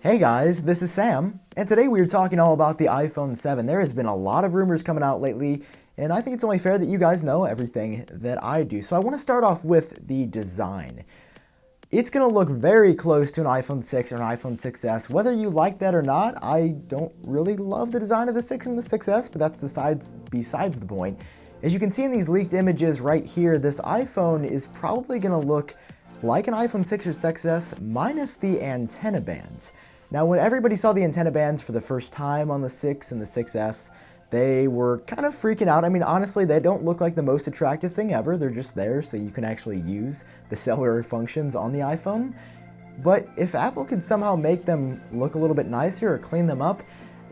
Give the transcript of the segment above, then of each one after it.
Hey guys, this is Sam, and today we are talking all about the iPhone 7. There has been a lot of rumors coming out lately, and I think it's only fair that you guys know everything that I do. So I want to start off with the design. It's going to look very close to an iPhone 6 or an iPhone 6S. Whether you like that or not, I don't really love the design of the 6 and the 6S, but that's besides the point. As you can see in these leaked images right here, this iPhone is probably going to look like an iPhone 6 or 6S minus the antenna bands. Now, when everybody saw the antenna bands for the first time on the 6 and the 6S, they were kind of freaking out. I mean, honestly, they don't look like the most attractive thing ever. They're just there so you can actually use the cellular functions on the iPhone. But if Apple could somehow make them look a little bit nicer or clean them up,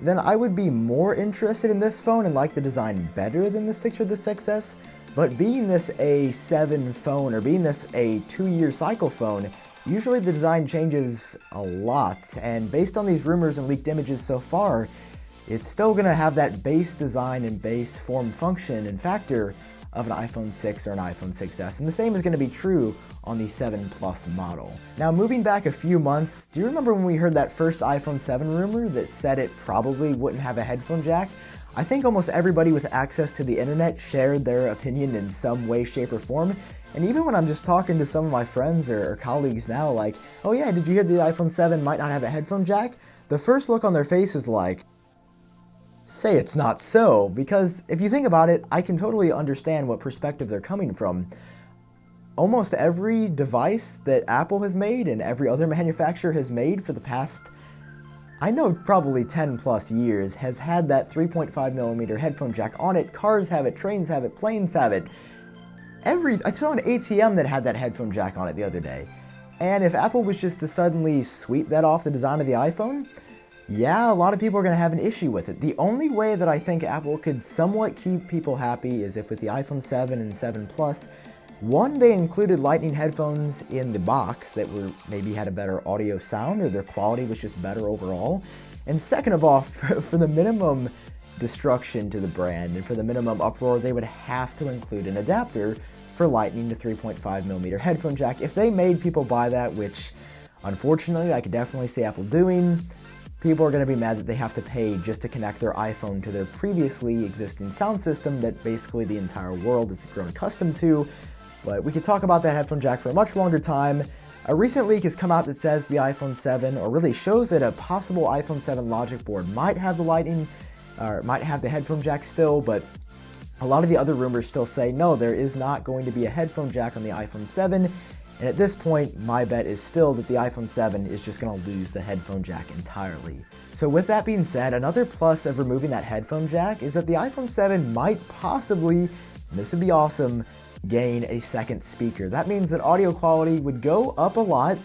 then I would be more interested in this phone and like the design better than the 6 or the 6S. But being this a 7 phone or being this a 2-year cycle phone, usually the design changes a lot, and based on these rumors and leaked images so far, it's still going to have that base design and base form function and factor of an iPhone 6 or an iPhone 6S, and the same is going to be true on the 7 Plus model. Now, moving back a few months, do you remember when we heard that first iPhone 7 rumor that said it probably wouldn't have a headphone jack? I think almost everybody with access to the internet shared their opinion in some way, shape, or form. And even when I'm just talking to some of my friends or colleagues now, like, oh yeah, did you hear the iPhone 7 might not have a headphone jack? The first look on their face is like, say it's not so, because if you think about it, I can totally understand what perspective they're coming from. Almost every device that Apple has made and every other manufacturer has made for the past, I know probably 10 plus years, has had that 3.5mm headphone jack on it. Cars have it, trains have it, planes have it. I saw an ATM that had that headphone jack on it the other day. And if Apple was just to suddenly sweep that off the design of the iPhone, yeah, a lot of people are going to have an issue with it. The only way that I think Apple could somewhat keep people happy is if with the iPhone 7 and 7 Plus, one, they included Lightning headphones in the box that maybe had a better audio sound or their quality was just better overall. And second of all, for the minimum destruction to the brand and for the minimum uproar, they would have to include an adapter for Lightning to 3.5mm headphone jack. If they made people buy that, which unfortunately I could definitely see Apple doing, people are going to be mad that they have to pay just to connect their iPhone to their previously existing sound system that basically the entire world has grown accustomed to. But we could talk about that headphone jack for a much longer time. A recent leak has come out that says the iPhone 7, or really shows that a possible iPhone 7 logic board might have the Lightning, or might have the headphone jack still, but a lot of the other rumors still say no, there is not going to be a headphone jack on the iPhone 7, and at this point, my bet is still that the iPhone 7 is just going to lose the headphone jack entirely. So with that being said, another plus of removing that headphone jack is that the iPhone 7 might possibly, and this would be awesome, gain a second speaker. That means that audio quality would go up a lot.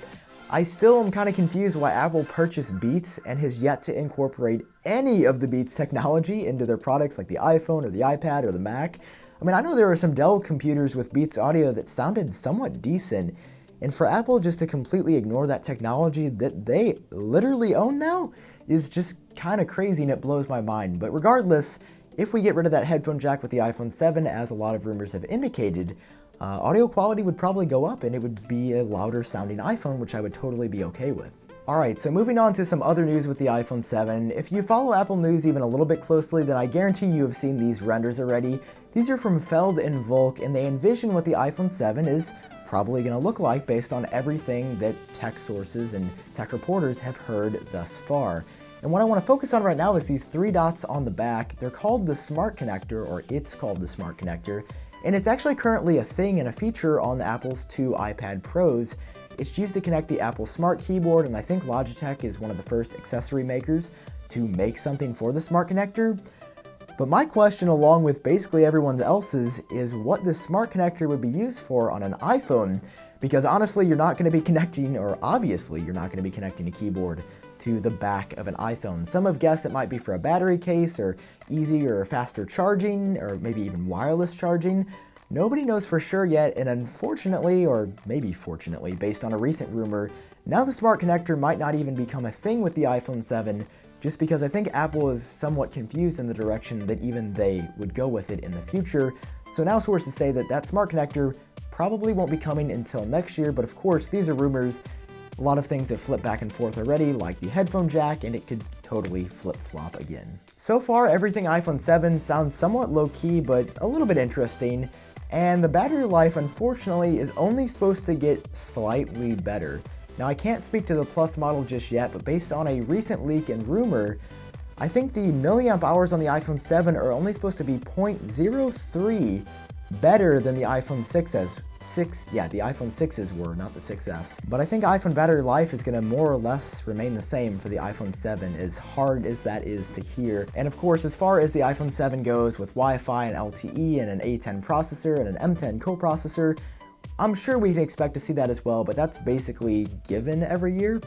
I still am kind of confused why Apple purchased Beats and has yet to incorporate any of the Beats technology into their products like the iPhone or the iPad or the Mac. I mean, I know there are some Dell computers with Beats audio that sounded somewhat decent, and for Apple just to completely ignore that technology that they literally own now is just kind of crazy, and it blows my mind. But regardless, if we get rid of that headphone jack with the iPhone 7, as a lot of rumors have indicated, audio quality would probably go up and it would be a louder sounding iPhone, which I would totally be okay with. Alright, so moving on to some other news with the iPhone 7. If you follow Apple News even a little bit closely, then I guarantee you have seen these renders already. These are from Feld and Volk, and they envision what the iPhone 7 is probably going to look like based on everything that tech sources and tech reporters have heard thus far. And what I want to focus on right now is these 3 dots on the back. They're called the Smart Connector, or it's called the Smart Connector, and it's actually currently a thing and a feature on Apple's 2 iPad Pros. It's used to connect the Apple Smart Keyboard, and I think Logitech is one of the first accessory makers to make something for the Smart Connector. But my question, along with basically everyone else's, is what this Smart Connector would be used for on an iPhone, because honestly, you're not going to be connecting, or obviously you're not going to be connecting a keyboard to the back of an iPhone. Some have guessed it might be for a battery case, or easier or faster charging, or maybe even wireless charging. Nobody knows for sure yet, and unfortunately, or maybe fortunately, based on a recent rumor, now the Smart Connector might not even become a thing with the iPhone 7, just because I think Apple is somewhat confused in the direction that even they would go with it in the future. So now sources say that that Smart Connector probably won't be coming until next year, but of course these are rumors, A lot of things have flipped back and forth already, like the headphone jack, and it could totally flip-flop again. So far, everything iPhone 7 sounds somewhat low-key, but a little bit interesting, and the battery life, unfortunately, is only supposed to get slightly better. Now, I can't speak to the Plus model just yet, but based on a recent leak and rumor, I think the milliamp hours on the iPhone 7 are only supposed to be 0.03 better than the iPhone 6s. The iPhone 6s were, not the 6S. But I think iPhone battery life is going to more or less remain the same for the iPhone 7, as hard as that is to hear. And of course, as far as the iPhone 7 goes, with Wi-Fi and LTE and an A10 processor and an M10 coprocessor, I'm sure we can expect to see that as well, but that's basically given every year.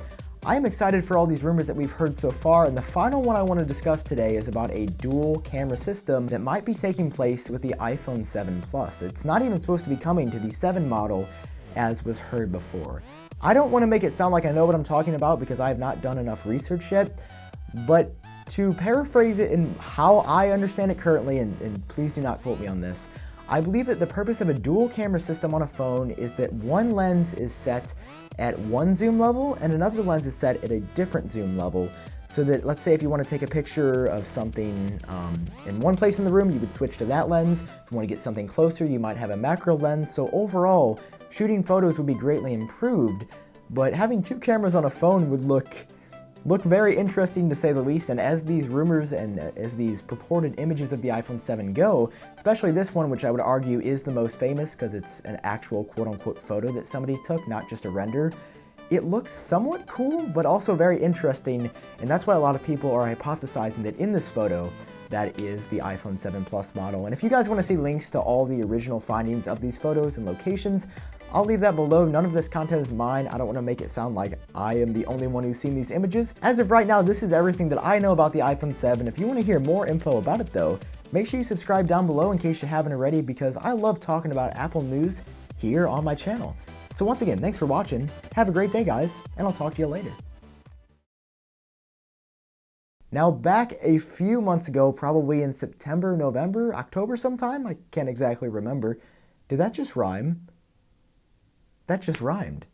I am excited for all these rumors that we've heard so far, and the final one I want to discuss today is about a dual camera system that might be taking place with the iPhone 7 Plus. It's not even supposed to be coming to the 7 model as was heard before. I don't want to make it sound like I know what I'm talking about because I have not done enough research yet, but to paraphrase it in how I understand it currently, and please do not quote me on this, I believe that the purpose of a dual camera system on a phone is that one lens is set at one zoom level and another lens is set at a different zoom level, so that, let's say if you want to take a picture of something in one place in the room, you would switch to that lens. If you want to get something closer, you might have a macro lens. So overall, shooting photos would be greatly improved, but having two cameras on a phone would look very interesting to say the least. And as these rumors and as these purported images of the iPhone 7 go, especially this one, which I would argue is the most famous because it's an actual quote-unquote photo that somebody took, not just a render, it looks somewhat cool, but also very interesting, and that's why a lot of people are hypothesizing that in this photo, that is the iPhone 7 Plus model. And if you guys want to see links to all the original findings of these photos and locations, I'll leave that below. None of this content is mine. I don't want to make it sound like I am the only one who's seen these images. As of right now, this is everything that I know about the iPhone 7. If you want to hear more info about it though, make sure you subscribe down below in case you haven't already, because I love talking about Apple news here on my channel. So once again, thanks for watching. Have a great day, guys, and I'll talk to you later. Now, back a few months ago, probably in September, November, October sometime, I can't exactly remember. Did that just rhyme? That just rhymed.